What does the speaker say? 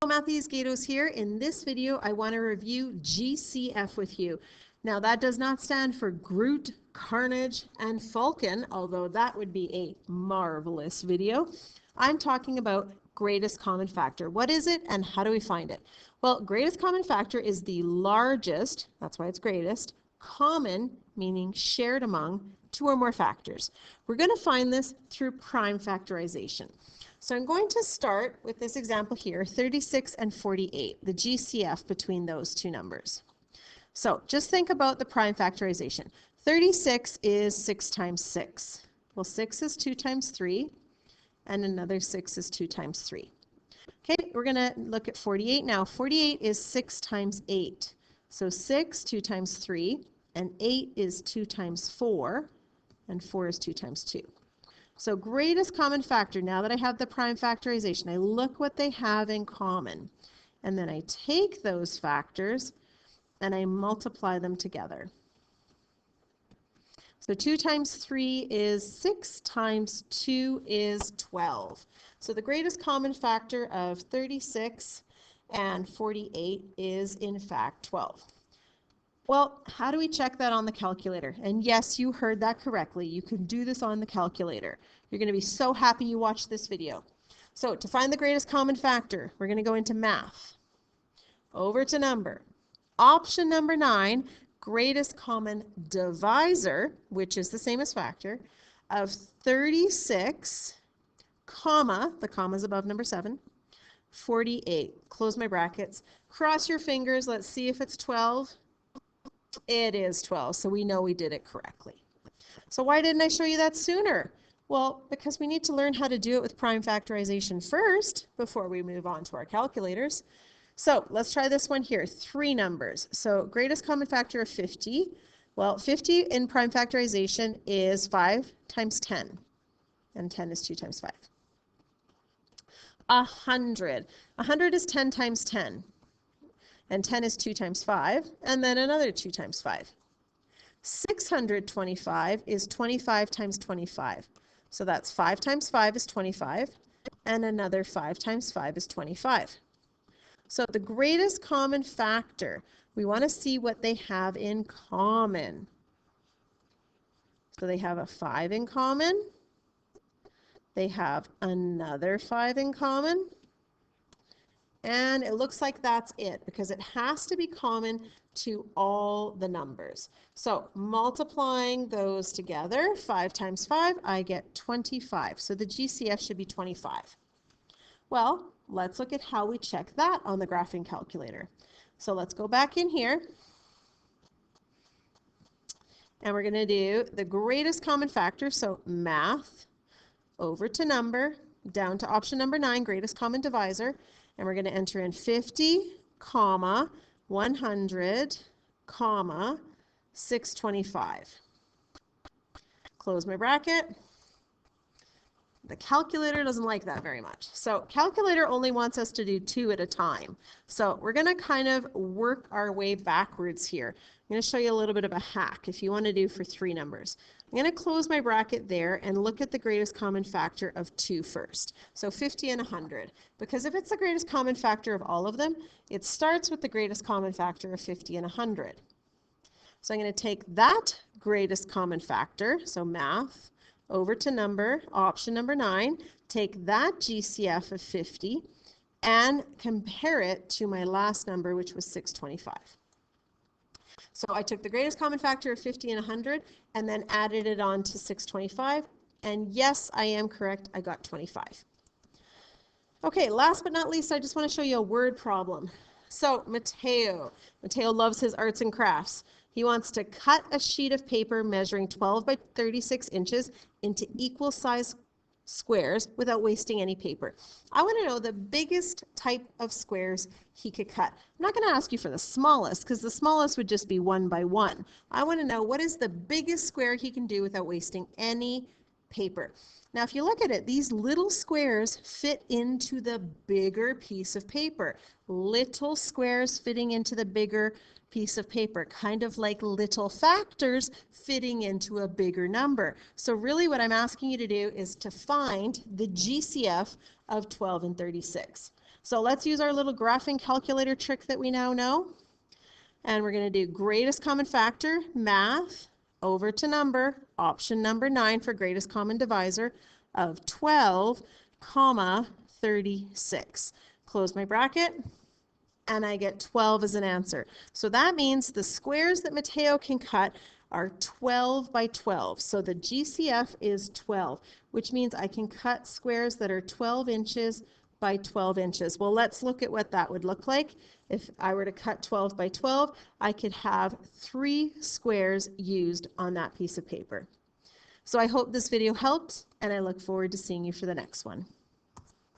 Matthews Gatos here. In this video, I want to review GCF with you. Now, that does not stand for Groot, Carnage, and Falcon, although that would be a marvelous video. I'm talking about greatest common factor. What is it and how do we find it? Well, greatest common factor is the largest, that's why it's greatest, common, meaning shared among two or more factors. We're going to find this through prime factorization. So I'm going to start with this example here, 36 and 48, the GCF between those two numbers. So just think about the prime factorization. 36 is 6 times 6. Well, 6 is 2 times 3, and another 6 is 2 times 3. Okay, we're going to look at 48 now. 48 is 6 times 8. So 6, 2 times 3, and 8 is 2 times 4, and 4 is 2 times 2. So greatest common factor, now that I have the prime factorization, I look what they have in common. And then I take those factors and I multiply them together. So 2 times 3 is 6 times 2 is 12. So the greatest common factor of 36 and 48 is in fact 12. Well, how do we check that on the calculator? And yes, you heard that correctly. You can do this on the calculator. You're going to be so happy you watched this video. So to find the greatest common factor, we're going to go into math. Over to number. Option number 9, greatest common divisor, which is the same as factor, of 36, comma, the comma is above number 7, 48. Close my brackets. Cross your fingers. Let's see if it's 12. It is 12, so we know we did it correctly. So why didn't I show you that sooner? Well, because we need to learn how to do it with prime factorization first before we move on to our calculators. So let's try this one here, 3 numbers. So greatest common factor of 50. Well, 50 in prime factorization is 5 times 10, and 10 is 2 times 5. 100. 100 is 10 times 10. And 10 is 2 times 5, and then another 2 times 5. 625 is 25 times 25. So that's 5 times 5 is 25, and another 5 times 5 is 25. So the greatest common factor, we want to see what they have in common. So they have a 5 in common. They have another 5 in common. And it looks like that's it because it has to be common to all the numbers. So multiplying those together, 5 times 5, I get 25. So the GCF should be 25. Well, let's look at how we check that on the graphing calculator. So let's go back in here. And we're going to do the greatest common factor. So math over to number, down to option number 9, greatest common divisor. And we're going to enter in 50, comma, 100, comma, 625. Close my bracket. The calculator doesn't like that very much. So calculator only wants us to do 2 at a time. So we're going to kind of work our way backwards here. I'm going to show you a little bit of a hack if you want to do for 3 numbers. I'm going to close my bracket there and look at the greatest common factor of 2 first. So 50 and 100. Because if it's the greatest common factor of all of them, it starts with the greatest common factor of 50 and 100. So I'm going to take that greatest common factor, so math, over to number, option number 9, take that GCF of 50 and compare it to my last number, which was 625. So I took the greatest common factor of 50 and 100 and then added it on to 625. And yes, I am correct. I got 25. Okay, last but not least, I just want to show you a word problem. So Mateo loves his arts and crafts. He wants to cut a sheet of paper measuring 12 by 36 inches into equal size squares without wasting any paper. I want to know the biggest type of squares he could cut. I'm not going to ask you for the smallest because the smallest would just be 1 by 1. I want to know what is the biggest square he can do without wasting any paper. Now, if you look at it, these little squares fit into the bigger piece of paper. Little squares fitting into the bigger piece of paper, kind of like little factors fitting into a bigger number. So really what I'm asking you to do is to find the GCF of 12 and 36. So let's use our little graphing calculator trick that we now know. And we're going to do greatest common factor, math, over to number, option number 9 for greatest common divisor of 12, comma, 36. Close my bracket, and I get 12 as an answer. So that means the squares that Mateo can cut are 12 by 12. So the GCF is 12, which means I can cut squares that are 12 inches by 12 inches. Well, let's look at what that would look like. If I were to cut 12 by 12, I could have 3 squares used on that piece of paper. So I hope this video helped, and I look forward to seeing you for the next one.